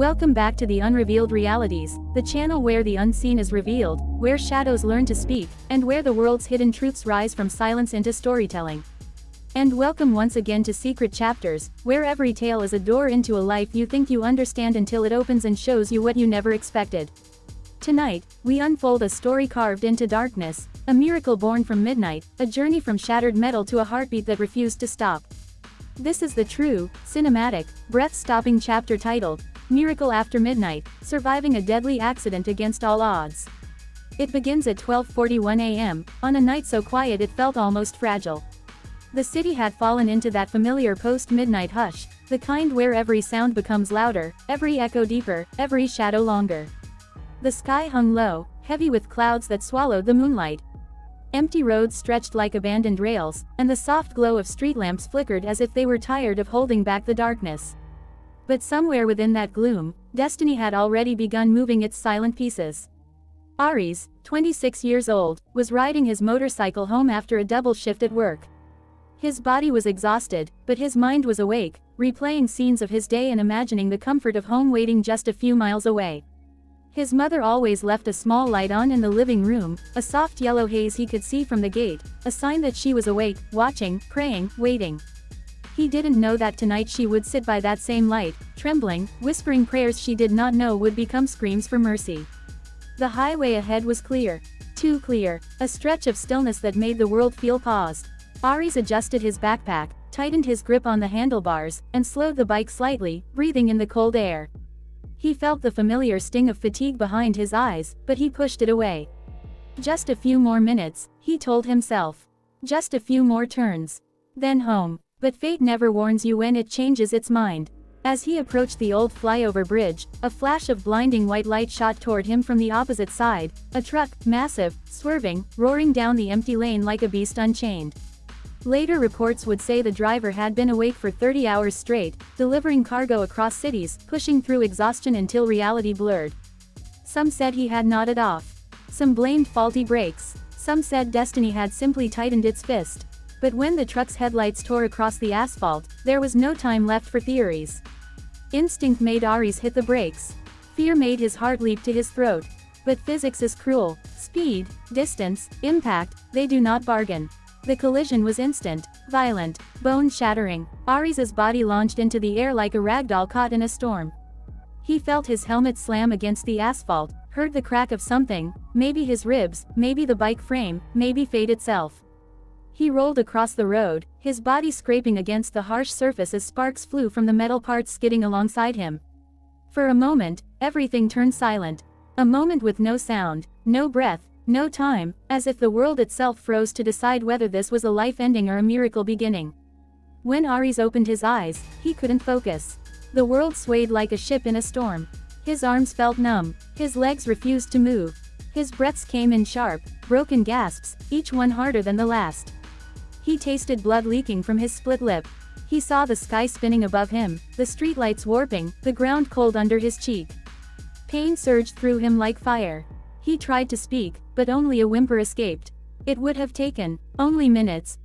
Welcome back to the Unrevealed Realities, the channel where the unseen is revealed, where shadows learn to speak, and where the world's hidden truths rise from silence into storytelling. And welcome once again to Secret Chapters, where every tale is a door into a life you think you understand until it opens and shows you what you never expected. Tonight, we unfold a story carved into darkness, a miracle born from midnight, a journey from shattered metal to a heartbeat that refused to stop. This is the true, cinematic, breath-stopping chapter titled, Miracle After Midnight, Surviving a Deadly Accident Against All Odds. It begins at 12:41 a.m., on a night so quiet it felt almost fragile. The city had fallen into that familiar post-midnight hush, the kind where every sound becomes louder, every echo deeper, every shadow longer. The sky hung low, heavy with clouds that swallowed the moonlight. Empty roads stretched like abandoned rails, and the soft glow of street lamps flickered as if they were tired of holding back the darkness. But somewhere within that gloom, destiny had already begun moving its silent pieces. Aries, 26 years old, was riding his motorcycle home after a double shift at work. His body was exhausted, but his mind was awake, replaying scenes of his day and imagining the comfort of home waiting just a few miles away. His mother always left a small light on in the living room, a soft yellow haze he could see from the gate, a sign that she was awake, watching, praying, waiting. He didn't know that tonight she would sit by that same light, trembling, whispering prayers she did not know would become screams for mercy. The highway ahead was clear. Too clear, a stretch of stillness that made the world feel paused. Aries adjusted his backpack, tightened his grip on the handlebars, and slowed the bike slightly, breathing in the cold air. He felt the familiar sting of fatigue behind his eyes, but he pushed it away. Just a few more minutes, he told himself. Just a few more turns. Then home. But fate never warns you when it changes its mind. As he approached the old flyover bridge, a flash of blinding white light shot toward him from the opposite side, a truck, massive, swerving, roaring down the empty lane like a beast unchained. Later reports would say the driver had been awake for 30 hours straight, delivering cargo across cities, pushing through exhaustion until reality blurred. Some said he had nodded off. Some blamed faulty brakes. Some said destiny had simply tightened its fist. But when the truck's headlights tore across the asphalt, there was no time left for theories. Instinct made Aries hit the brakes. Fear made his heart leap to his throat. But physics is cruel. Speed, distance, impact, they do not bargain. The collision was instant, violent, bone-shattering. Aries's body launched into the air like a ragdoll caught in a storm. He felt his helmet slam against the asphalt, heard the crack of something, maybe his ribs, maybe the bike frame, maybe fate itself. He rolled across the road, his body scraping against the harsh surface as sparks flew from the metal parts skidding alongside him. For a moment, everything turned silent. A moment with no sound, no breath, no time, as if the world itself froze to decide whether this was a life ending or a miracle beginning. When Aries opened his eyes, he couldn't focus. The world swayed like a ship in a storm. His arms felt numb, his legs refused to move. His breaths came in sharp, broken gasps, each one harder than the last. He tasted blood leaking from his split lip. He saw the sky spinning above him, the streetlights warping, the ground cold under his cheek. Pain surged through him like fire. He tried to speak, but only a whimper escaped. It would have taken only minutes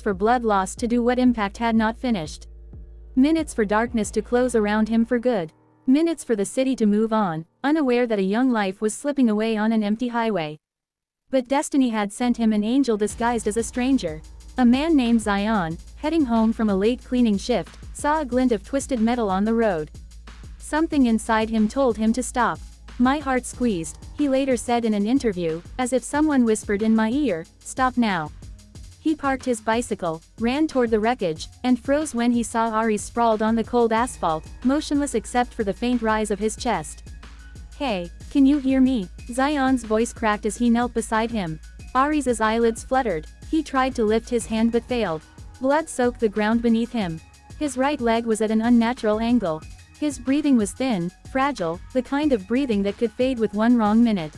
for blood loss to do what impact had not finished. Minutes for darkness to close around him for good. Minutes for the city to move on, unaware that a young life was slipping away on an empty highway. But destiny had sent him an angel disguised as a stranger. A man named Zion, heading home from a late cleaning shift, saw a glint of twisted metal on the road. Something inside him told him to stop. My heart squeezed, he later said in an interview, as if someone whispered in my ear, stop now. He parked his bicycle, ran toward the wreckage, and froze when he saw Aries sprawled on the cold asphalt, motionless except for the faint rise of his chest. Hey, can you hear me? Zion's voice cracked as he knelt beside him. Aries's eyelids fluttered. He tried to lift his hand but failed. Blood soaked the ground beneath him. His right leg was at an unnatural angle. His breathing was thin, fragile, the kind of breathing that could fade with one wrong minute.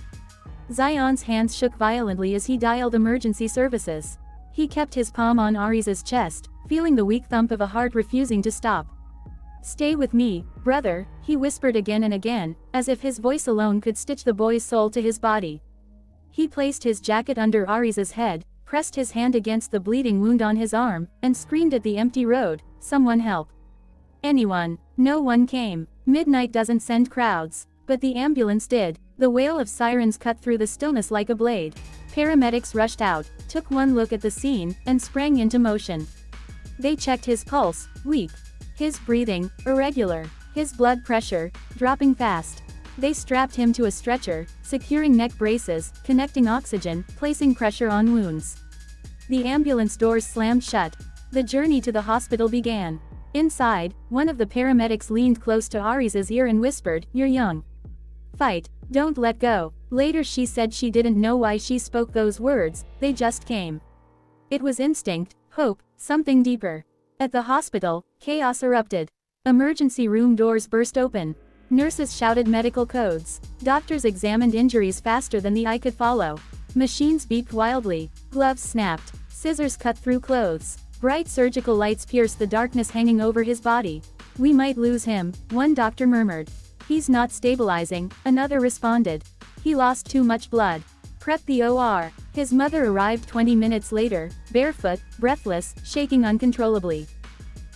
Zion's hands shook violently as he dialed emergency services. He kept his palm on Aries's chest, feeling the weak thump of a heart refusing to stop. Stay with me, brother, he whispered again and again, as if his voice alone could stitch the boy's soul to his body. He placed his jacket under Aries's head, pressed his hand against the bleeding wound on his arm, and screamed at the empty road, someone help. Anyone. No one came. Midnight doesn't send crowds, but the ambulance did. The wail of sirens cut through the stillness like a blade. Paramedics rushed out, took one look at the scene, and sprang into motion. They checked his pulse, weak. His breathing, irregular. His blood pressure, dropping fast. They strapped him to a stretcher, securing neck braces, connecting oxygen, placing pressure on wounds. The ambulance doors slammed shut. The journey to the hospital began. Inside, one of the paramedics leaned close to Ari's ear and whispered, "You're young. Fight. Don't let go." Later she said she didn't know why she spoke those words, they just came. It was instinct, hope, something deeper. At the hospital, chaos erupted. Emergency room doors burst open. Nurses shouted medical codes. Doctors examined injuries faster than the eye could follow. Machines beeped wildly. Gloves snapped. Scissors cut through clothes. Bright surgical lights pierced the darkness hanging over his body. "We might lose him," one doctor murmured. "He's not stabilizing," another responded. "He lost too much blood." Prep the OR. His mother arrived 20 minutes later, barefoot, breathless, shaking uncontrollably.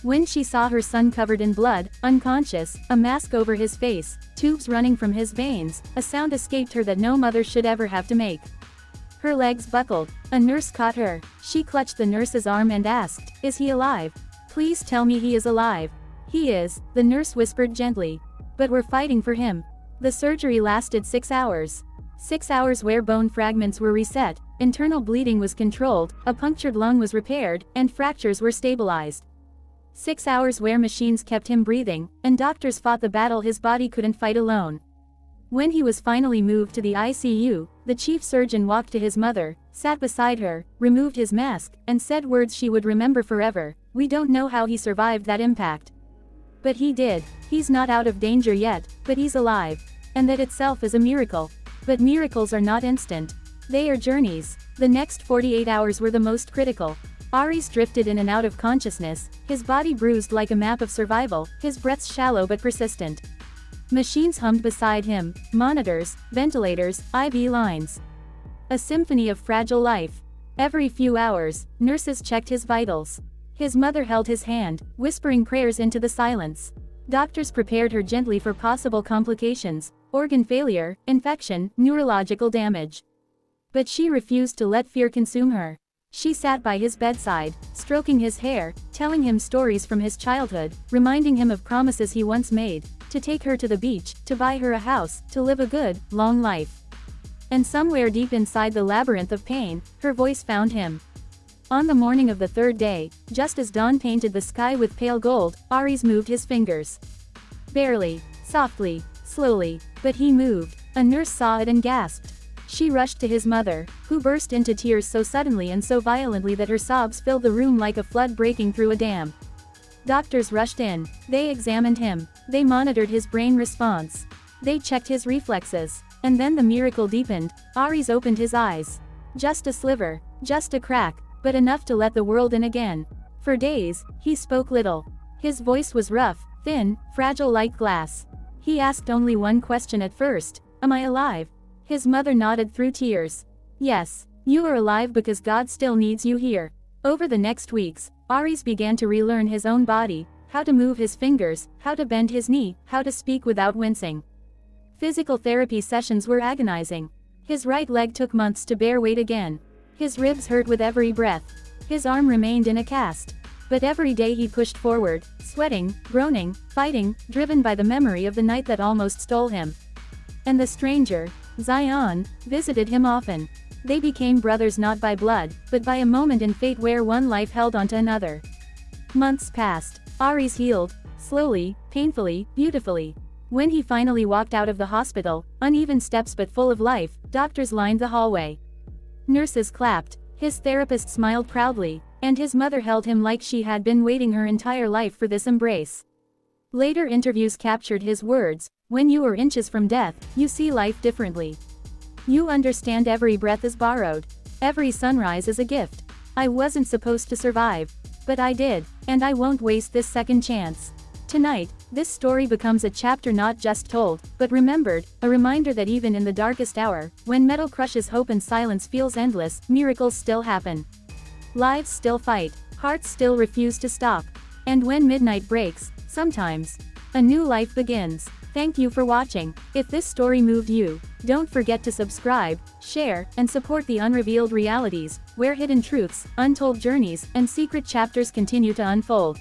When she saw her son covered in blood, unconscious, a mask over his face, tubes running from his veins, a sound escaped her that no mother should ever have to make. Her legs buckled. A nurse caught her. She clutched the nurse's arm and asked, "Is he alive? Please tell me he is alive." "He is," the nurse whispered gently. "But we're fighting for him." The surgery lasted 6 hours. 6 hours where bone fragments were reset, internal bleeding was controlled, a punctured lung was repaired, and fractures were stabilized. 6 hours where machines kept him breathing, and doctors fought the battle his body couldn't fight alone. When he was finally moved to the ICU, the chief surgeon walked to his mother, sat beside her, removed his mask, and said words she would remember forever. "We don't know how he survived that impact. But he did. He's not out of danger yet, but he's alive. And that itself is a miracle. But miracles are not instant. They are journeys." The next 48 hours were the most critical. Aris drifted in and out of consciousness, his body bruised like a map of survival, his breaths shallow but persistent. Machines hummed beside him, monitors, ventilators, IV lines. A symphony of fragile life. Every few hours, nurses checked his vitals. His mother held his hand, whispering prayers into the silence. Doctors prepared her gently for possible complications, organ failure, infection, neurological damage. But she refused to let fear consume her. She sat by his bedside, stroking his hair, telling him stories from his childhood, reminding him of promises he once made, to take her to the beach, to buy her a house, to live a good, long life. And somewhere deep inside the labyrinth of pain, her voice found him. On the morning of the third day, just as dawn painted the sky with pale gold, Aris moved his fingers. Barely, softly, slowly, but he moved. A nurse saw it and gasped. She rushed to his mother, who burst into tears so suddenly and so violently that her sobs filled the room like a flood breaking through a dam. Doctors rushed in. They examined him. They monitored his brain response. They checked his reflexes. And then the miracle deepened. Aris opened his eyes. Just a sliver, just a crack, but enough to let the world in again. For days, he spoke little. His voice was rough, thin, fragile like glass. He asked only one question at first: "Am I alive?" His mother nodded through tears. "Yes, you are alive because God still needs you here." Over the next weeks, Aris began to relearn his own body, how to move his fingers, how to bend his knee, how to speak without wincing. Physical therapy sessions were agonizing. His right leg took months to bear weight again. His ribs hurt with every breath. His arm remained in a cast. But every day he pushed forward, sweating, groaning, fighting, driven by the memory of the night that almost stole him. And the stranger, Zion, visited him often. They became brothers not by blood, but by a moment in fate where one life held onto another. Months passed. Aris healed, slowly, painfully, beautifully. When he finally walked out of the hospital, uneven steps but full of life, doctors lined the hallway. Nurses clapped, his therapist smiled proudly, and his mother held him like she had been waiting her entire life for this embrace. Later interviews captured his words: "When you are inches from death, you see life differently. You understand every breath is borrowed. Every sunrise is a gift. I wasn't supposed to survive. But I did, and I won't waste this second chance." Tonight, this story becomes a chapter not just told, but remembered, a reminder that even in the darkest hour, when metal crushes hope and silence feels endless, miracles still happen. Lives still fight, hearts still refuse to stop. And when midnight breaks, sometimes, A new life begins. Thank you for watching. If this story moved you, don't forget to subscribe, share, and support the unrevealed realities, where hidden truths, untold journeys, and secret chapters continue to unfold.